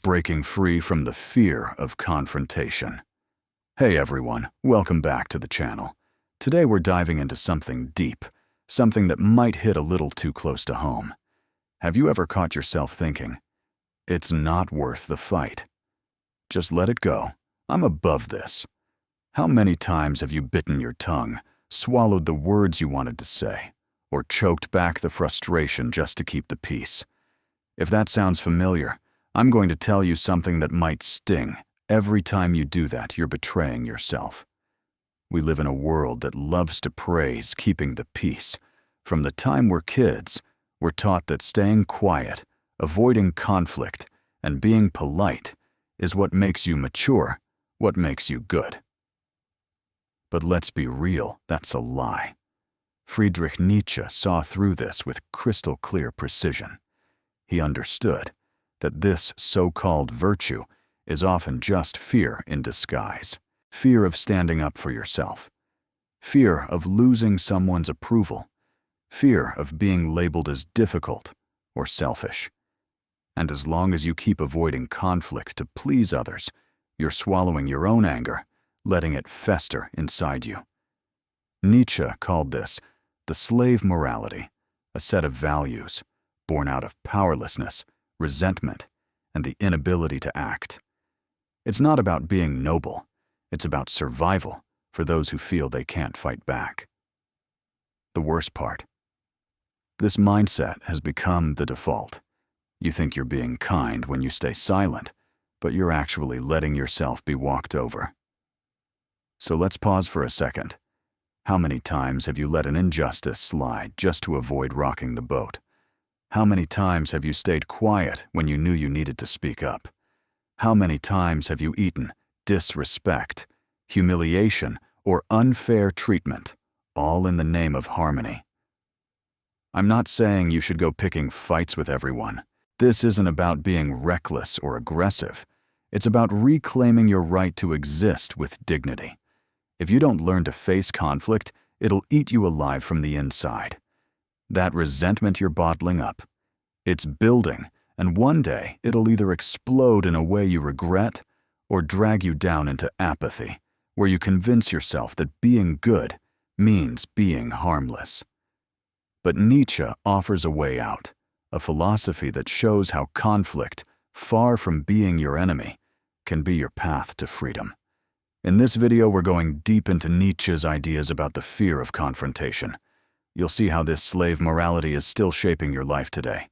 breaking free from the fear of confrontation. Hey everyone, welcome back to the channel. Today we're diving into something deep, something that might hit a little too close to home. Have you ever caught yourself thinking, "It's not worth the fight. Just let it go. I'm above this"? How many times have you bitten your tongue, swallowed the words you wanted to say, or choked back the frustration just to keep the peace? If that sounds familiar, I'm going to tell you something that might sting. Every time you do that, you're betraying yourself. We live in a world that loves to praise keeping the peace. From the time we're kids, we're taught that staying quiet, avoiding conflict, and being polite is what makes you mature, what makes you good. But let's be real, that's a lie. Friedrich Nietzsche saw through this with crystal clear precision. He understood that this so-called virtue is often just fear in disguise. Fear of standing up for yourself. Fear of losing someone's approval. Fear of being labeled as difficult or selfish. And as long as you keep avoiding conflict to please others, you're swallowing your own anger, letting it fester inside you. Nietzsche called this the slave morality, a set of values born out of powerlessness, resentment, and the inability to act. It's not about being noble, it's about survival for those who feel they can't fight back. The worst part, this mindset has become the default. You think you're being kind when you stay silent, but you're actually letting yourself be walked over. So let's pause for a second. How many times have you let an injustice slide just to avoid rocking the boat? How many times have you stayed quiet when you knew you needed to speak up? How many times have you eaten disrespect, humiliation, or unfair treatment, all in the name of harmony? I'm not saying you should go picking fights with everyone. This isn't about being reckless or aggressive. It's about reclaiming your right to exist with dignity. If you don't learn to face conflict, it'll eat you alive from the inside. That resentment you're bottling up, it's building, and one day it'll either explode in a way you regret or drag you down into apathy, where you convince yourself that being good means being harmless. But Nietzsche offers a way out, a philosophy that shows how conflict, far from being your enemy, can be your path to freedom. In this video, we're going deep into Nietzsche's ideas about the fear of confrontation. You'll see how this slave morality is still shaping your life today,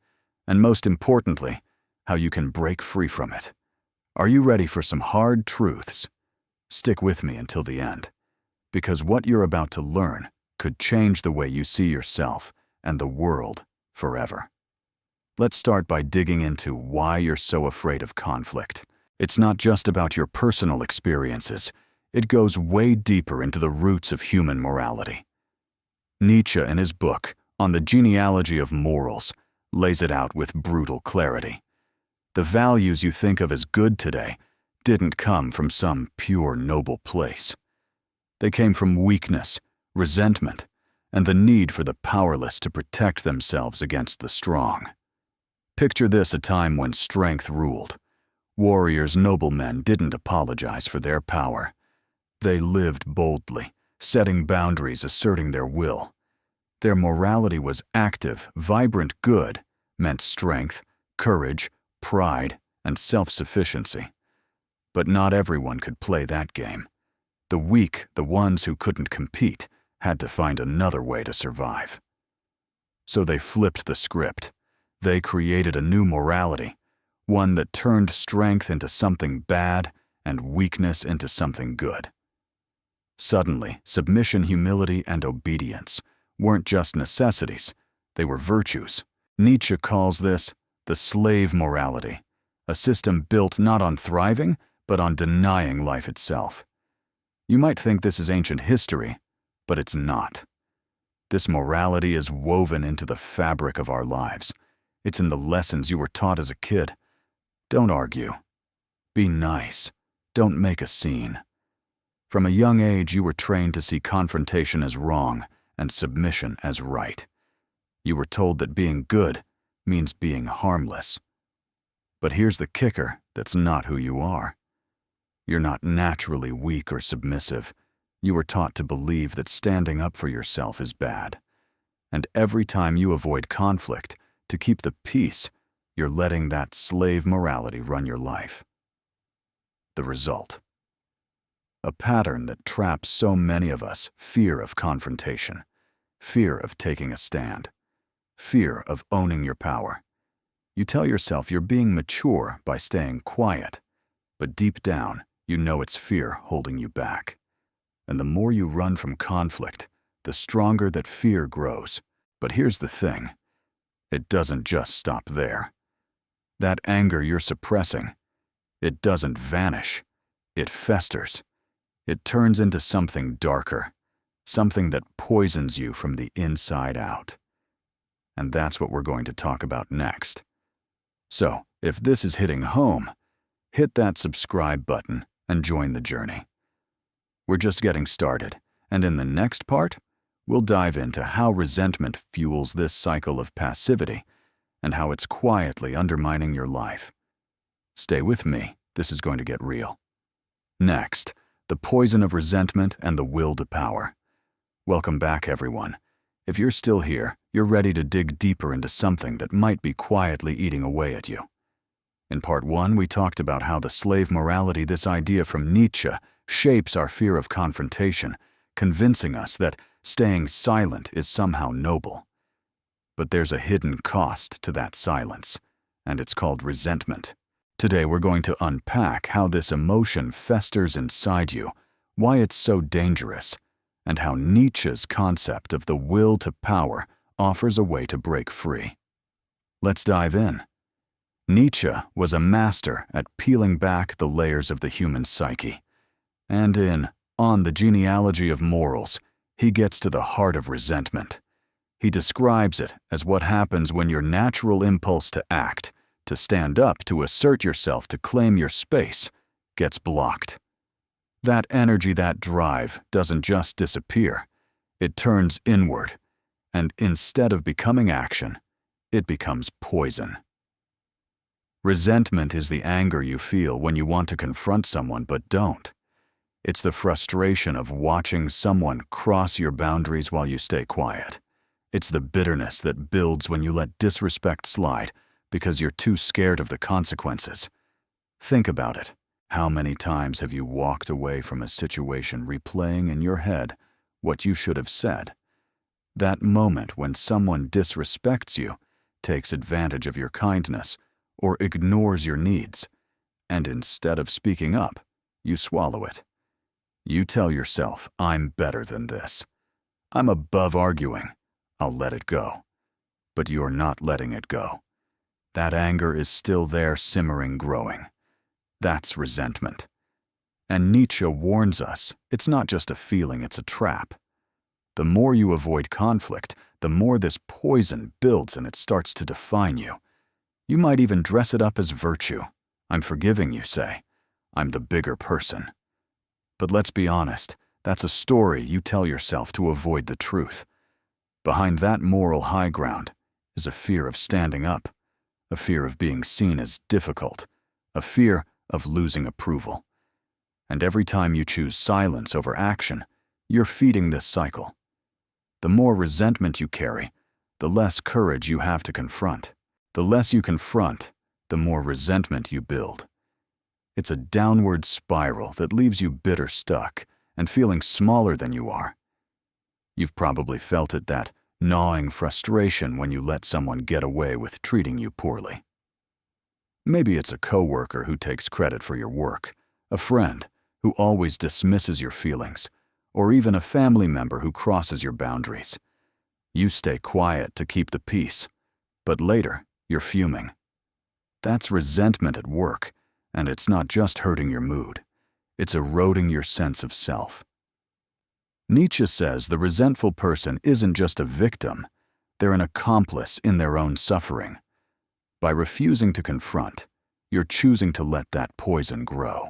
and most importantly, how you can break free from it. Are you ready for some hard truths? Stick with me until the end, because what you're about to learn could change the way you see yourself and the world forever. Let's start by digging into why you're so afraid of conflict. It's not just about your personal experiences. It goes way deeper into the roots of human morality. Nietzsche, in his book On the Genealogy of Morals, lays it out with brutal clarity. The values you think of as good today didn't come from some pure, noble place. They came from weakness, resentment, and the need for the powerless to protect themselves against the strong. Picture this: a time when strength ruled. Warriors, noblemen didn't apologize for their power. They lived boldly, setting boundaries, asserting their will. Their morality was active, vibrant good, meant strength, courage, pride, and self-sufficiency. But not everyone could play that game. The weak, the ones who couldn't compete, had to find another way to survive. So they flipped the script. They created a new morality, one that turned strength into something bad and weakness into something good. Suddenly, submission, humility, and obedience weren't just necessities, they were virtues. Nietzsche calls this the slave morality, a system built not on thriving, but on denying life itself. You might think this is ancient history, but it's not. This morality is woven into the fabric of our lives. It's in the lessons you were taught as a kid. Don't argue. Be nice. Don't make a scene. From a young age, you were trained to see confrontation as wrong and submission as right. You were told that being good means being harmless. But here's the kicker: that's not who you are. You're not naturally weak or submissive. You were taught to believe that standing up for yourself is bad. And every time you avoid conflict to keep the peace, you're letting that slave morality run your life. The result: a pattern that traps so many of us: fear of confrontation, fear of taking a stand, fear of owning your power. You tell yourself you're being mature by staying quiet, but deep down, you know it's fear holding you back. And the more you run from conflict, the stronger that fear grows. But here's the thing: it doesn't just stop there. That anger you're suppressing, it doesn't vanish. It festers. It turns into something darker, something that poisons you from the inside out. And that's what we're going to talk about next. So, if this is hitting home, hit that subscribe button and join the journey. We're just getting started, and in the next part, we'll dive into how resentment fuels this cycle of passivity and how it's quietly undermining your life. Stay with me, this is going to get real. Next, the poison of resentment and the will to power. Welcome back, everyone. If you're still here, you're ready to dig deeper into something that might be quietly eating away at you. In part 1, we talked about how the slave morality, this idea from Nietzsche, shapes our fear of confrontation, convincing us that staying silent is somehow noble. But there's a hidden cost to that silence, and it's called resentment. Today we're going to unpack how this emotion festers inside you, why it's so dangerous, and how Nietzsche's concept of the will to power offers a way to break free. Let's dive in. Nietzsche was a master at peeling back the layers of the human psyche. And in On the Genealogy of Morals, he gets to the heart of resentment. He describes it as what happens when your natural impulse to act, to stand up, to assert yourself, to claim your space, gets blocked. That energy, that drive, doesn't just disappear. It turns inward, and instead of becoming action, it becomes poison. Resentment is the anger you feel when you want to confront someone but don't. It's the frustration of watching someone cross your boundaries while you stay quiet. It's the bitterness that builds when you let disrespect slide because you're too scared of the consequences. Think about it. How many times have you walked away from a situation replaying in your head what you should have said? That moment when someone disrespects you, takes advantage of your kindness, or ignores your needs, and instead of speaking up, you swallow it. You tell yourself, I'm better than this. I'm above arguing. I'll let it go. But you're not letting it go. That anger is still there, simmering, growing. That's resentment. And Nietzsche warns us, it's not just a feeling, it's a trap. The more you avoid conflict, the more this poison builds and it starts to define you. You might even dress it up as virtue. I'm forgiving, you say. I'm the bigger person. But let's be honest, that's a story you tell yourself to avoid the truth. Behind that moral high ground is a fear of standing up, a fear of being seen as difficult, a fear of losing approval. And every time you choose silence over action, you're feeding this cycle. The more resentment you carry, the less courage you have to confront. The less you confront, the more resentment you build. It's a downward spiral that leaves you bitter, stuck, and feeling smaller than you are. You've probably felt it, that gnawing frustration when you let someone get away with treating you poorly. Maybe it's a coworker who takes credit for your work, a friend who always dismisses your feelings, or even a family member who crosses your boundaries. You stay quiet to keep the peace, but later you're fuming. That's resentment at work, and it's not just hurting your mood. It's eroding your sense of self. Nietzsche says the resentful person isn't just a victim, they're an accomplice in their own suffering. By refusing to confront, you're choosing to let that poison grow.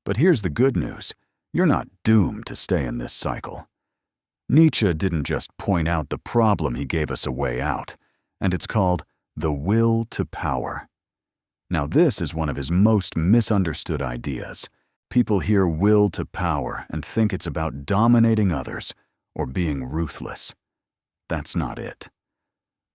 But here's the good news: you're not doomed to stay in this cycle. Nietzsche didn't just point out the problem, he gave us a way out, and it's called the will to power. Now this is one of his most misunderstood ideas. People hear will to power and think it's about dominating others or being ruthless. That's not it.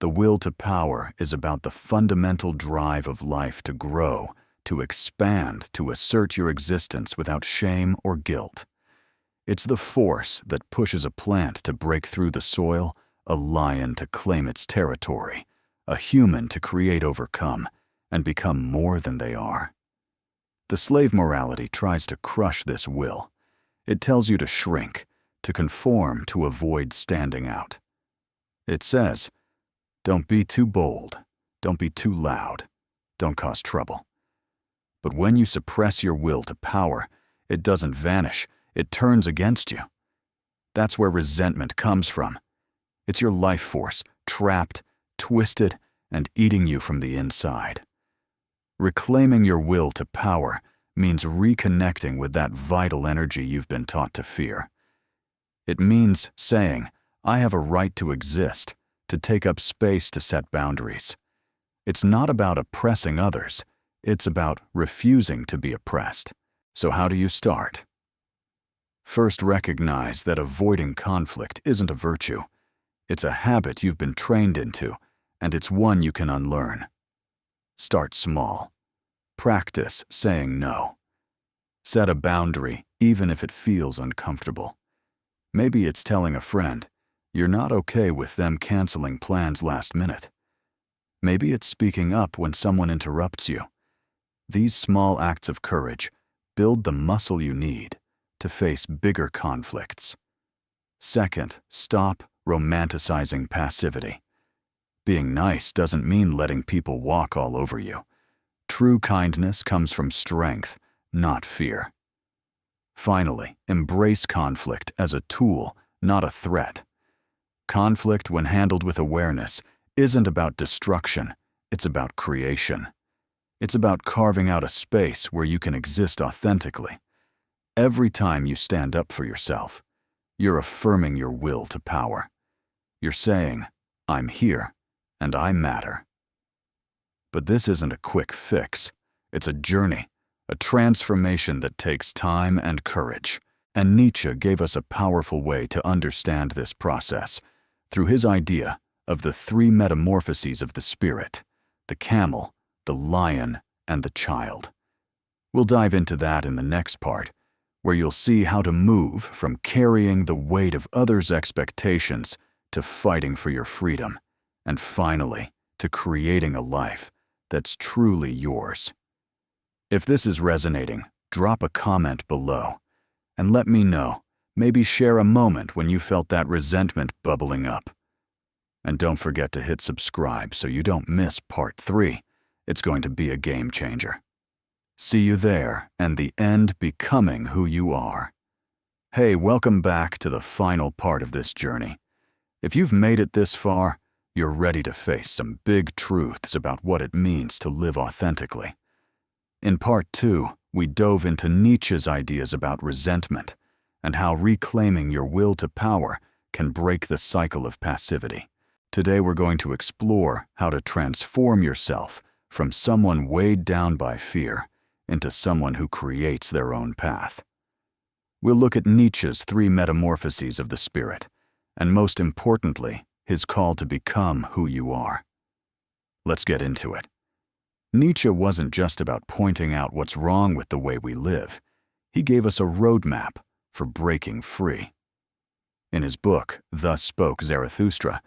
The will to power is about the fundamental drive of life to grow, to expand, to assert your existence without shame or guilt. It's the force that pushes a plant to break through the soil, a lion to claim its territory, a human to create overcome, and become more than they are. The slave morality tries to crush this will. It tells you to shrink, to conform, to avoid standing out. It says, don't be too bold, don't be too loud, don't cause trouble. But when you suppress your will to power, it doesn't vanish, it turns against you. That's where resentment comes from. It's your life force, trapped, twisted, and eating you from the inside. Reclaiming your will to power means reconnecting with that vital energy you've been taught to fear. It means saying, I have a right to exist, to take up space, to set boundaries. It's not about oppressing others, it's about refusing to be oppressed. So how do you start? First, recognize that avoiding conflict isn't a virtue. It's a habit you've been trained into, and it's one you can unlearn. Start small. Practice saying no. Set a boundary, even if it feels uncomfortable. Maybe it's telling a friend, you're not okay with them canceling plans last minute. Maybe it's speaking up when someone interrupts you. These small acts of courage build the muscle you need to face bigger conflicts. Second, stop romanticizing passivity. Being nice doesn't mean letting people walk all over you. True kindness comes from strength, not fear. Finally, embrace conflict as a tool, not a threat. Conflict, when handled with awareness, isn't about destruction, it's about creation. It's about carving out a space where you can exist authentically. Every time you stand up for yourself, you're affirming your will to power. You're saying, I'm here, and I matter. But this isn't a quick fix. It's a journey, a transformation that takes time and courage. And Nietzsche gave us a powerful way to understand this process through his idea of the three metamorphoses of the spirit: the camel, the lion, and the child. We'll dive into that in the next part, where you'll see how to move from carrying the weight of others' expectations to fighting for your freedom, and finally, to creating a life that's truly yours. If this is resonating, drop a comment below and let me know. Maybe share a moment when you felt that resentment bubbling up. And don't forget to hit subscribe so you don't miss part 3. It's going to be a game changer. See you there, and the end becoming who you are. Hey, welcome back to the final part of this journey. If you've made it this far, you're ready to face some big truths about what it means to live authentically. In part 2, we dove into Nietzsche's ideas about resentment and how reclaiming your will to power can break the cycle of passivity. Today we're going to explore how to transform yourself from someone weighed down by fear into someone who creates their own path. We'll look at Nietzsche's 3 metamorphoses of the spirit, and most importantly, his call to become who you are. Let's get into it. Nietzsche wasn't just about pointing out what's wrong with the way we live. He gave us a roadmap for breaking free. In his book, Thus Spoke Zarathustra,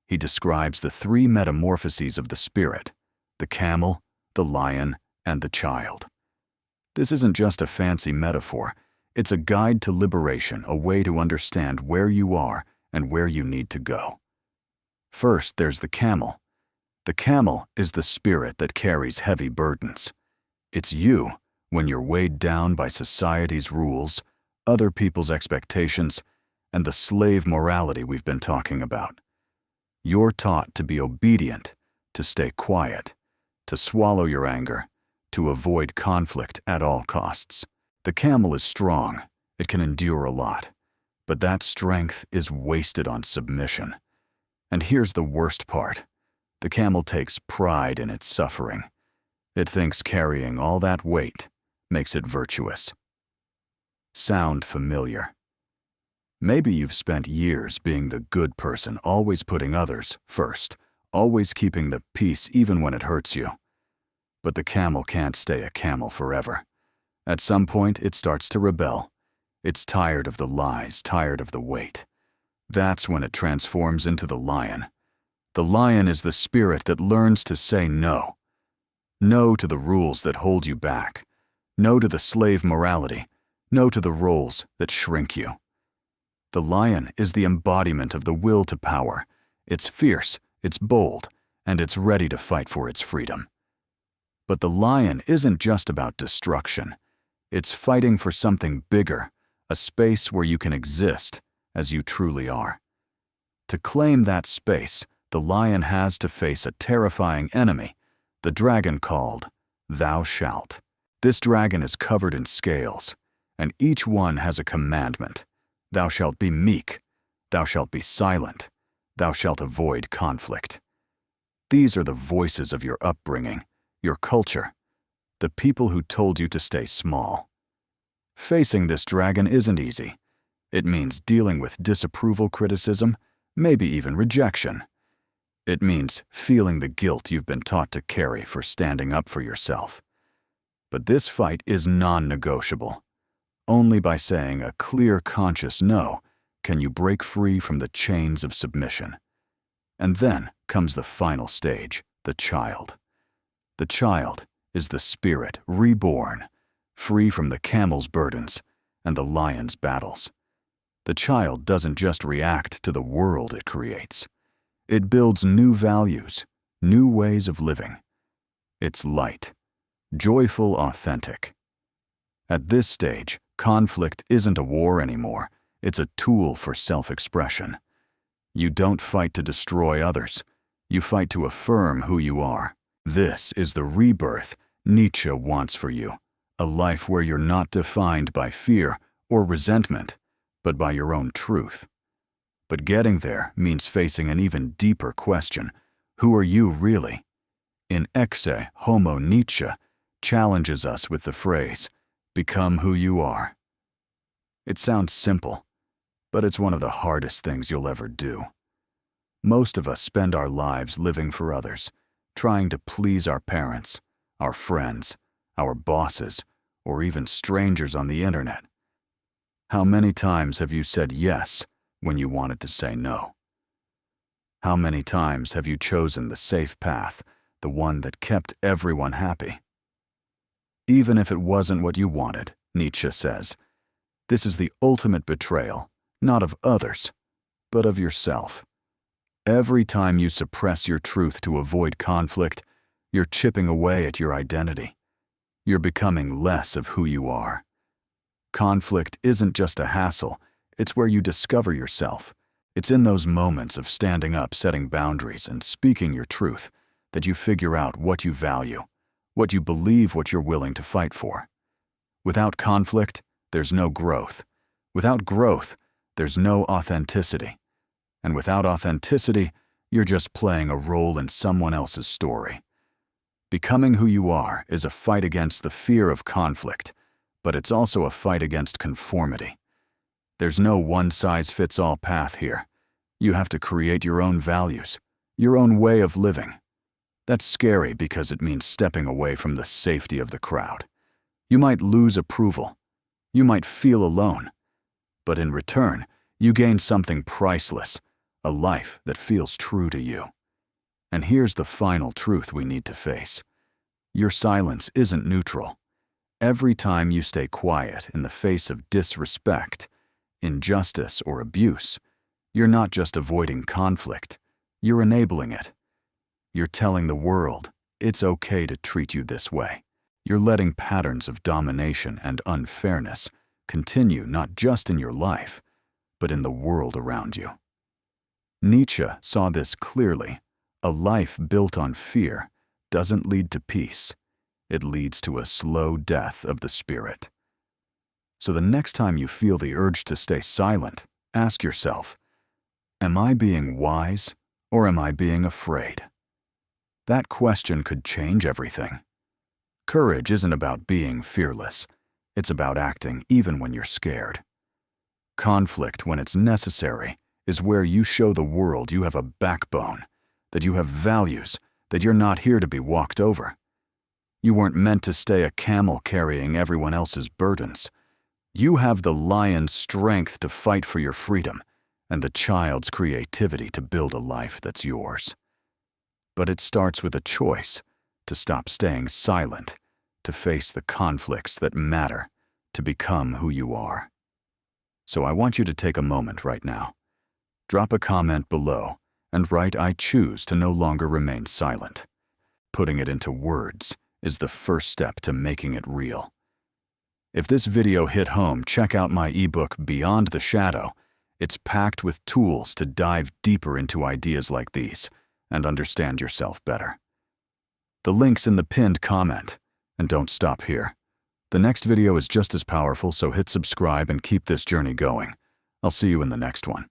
he describes the 3 metamorphoses of the spirit: the camel, the lion, and the child. This isn't just a fancy metaphor. It's a guide to liberation, a way to understand where you are and where you need to go. First, there's the camel. The camel is the spirit that carries heavy burdens. It's you when you're weighed down by society's rules, other people's expectations, and the slave morality we've been talking about. You're taught to be obedient, to stay quiet, to swallow your anger, to avoid conflict at all costs. The camel is strong. It can endure a lot. But that strength is wasted on submission. And here's the worst part. The camel takes pride in its suffering. It thinks carrying all that weight makes it virtuous. Sound familiar? Maybe you've spent years being the good person, always putting others first, always keeping the peace even when it hurts you. But the camel can't stay a camel forever. At some point, it starts to rebel. It's tired of the lies, tired of the weight. That's when it transforms into the lion. The lion is the spirit that learns to say no. No to the rules that hold you back. No to the slave morality. No to the roles that shrink you. The lion is the embodiment of the will to power. It's fierce, it's bold, and it's ready to fight for its freedom. But the lion isn't just about destruction. It's fighting for something bigger, a space where you can exist as you truly are. To claim that space, the lion has to face a terrifying enemy, the dragon called Thou Shalt. This dragon is covered in scales, and each one has a commandment. Thou shalt be meek, thou shalt be silent, thou shalt avoid conflict. These are the voices of your upbringing, your culture, the people who told you to stay small. Facing this dragon isn't easy. It means dealing with disapproval, criticism, maybe even rejection. It means feeling the guilt you've been taught to carry for standing up for yourself. But this fight is non-negotiable. Only by saying a clear, conscious no can you break free from the chains of submission. And then comes the final stage, the child. The child is the spirit reborn, free from the camel's burdens and the lion's battles. The child doesn't just react to the world it creates. It builds new values, new ways of living. It's light, joyful, authentic. At this stage, conflict isn't a war anymore. It's a tool for self-expression. You don't fight to destroy others. You fight to affirm who you are. This is the rebirth Nietzsche wants for you, a life where you're not defined by fear or resentment, but by your own truth. But getting there means facing an even deeper question. Who are you really? In Ecce Homo, Nietzsche challenges us with the phrase, become who you are. It sounds simple, but it's one of the hardest things you'll ever do. Most of us spend our lives living for others, trying to please our parents, our friends, our bosses, or even strangers on the internet. How many times have you said yes when you wanted to say no? How many times have you chosen the safe path, the one that kept everyone happy? Even if it wasn't what you wanted, Nietzsche says, this is the ultimate betrayal, not of others, but of yourself. Every time you suppress your truth to avoid conflict, you're chipping away at your identity. You're becoming less of who you are. Conflict isn't just a hassle, it's where you discover yourself. It's in those moments of standing up, setting boundaries, and speaking your truth that you figure out what you value, what you believe, what you're willing to fight for. Without conflict, there's no growth. Without growth, there's no authenticity. And without authenticity, you're just playing a role in someone else's story. Becoming who you are is a fight against the fear of conflict, but it's also a fight against conformity. There's no one-size-fits-all path here. You have to create your own values, your own way of living. That's scary because it means stepping away from the safety of the crowd. You might lose approval. You might feel alone. But in return, you gain something priceless, a life that feels true to you. And here's the final truth we need to face. Your silence isn't neutral. Every time you stay quiet in the face of disrespect, injustice, or abuse, you're not just avoiding conflict, you're enabling it. You're telling the world it's okay to treat you this way. You're letting patterns of domination and unfairness continue not just in your life, but in the world around you. Nietzsche saw this clearly. A life built on fear doesn't lead to peace. It leads to a slow death of the spirit. So the next time you feel the urge to stay silent, ask yourself, am I being wise or am I being afraid? That question could change everything. Courage isn't about being fearless. It's about acting even when you're scared. Conflict, when it's necessary, is where you show the world you have a backbone, that you have values, that you're not here to be walked over. You weren't meant to stay a camel carrying everyone else's burdens. You have the lion's strength to fight for your freedom and the child's creativity to build a life that's yours. But it starts with a choice to stop staying silent, to face the conflicts that matter, to become who you are. So I want you to take a moment right now. Drop a comment below and write, "I choose to no longer remain silent." Putting it into words is the first step to making it real. If this video hit home, check out my ebook, Beyond the Shadow. It's packed with tools to dive deeper into ideas like these and understand yourself better. The link's in the pinned comment. And don't stop here. The next video is just as powerful, so hit subscribe and keep this journey going. I'll see you in the next one.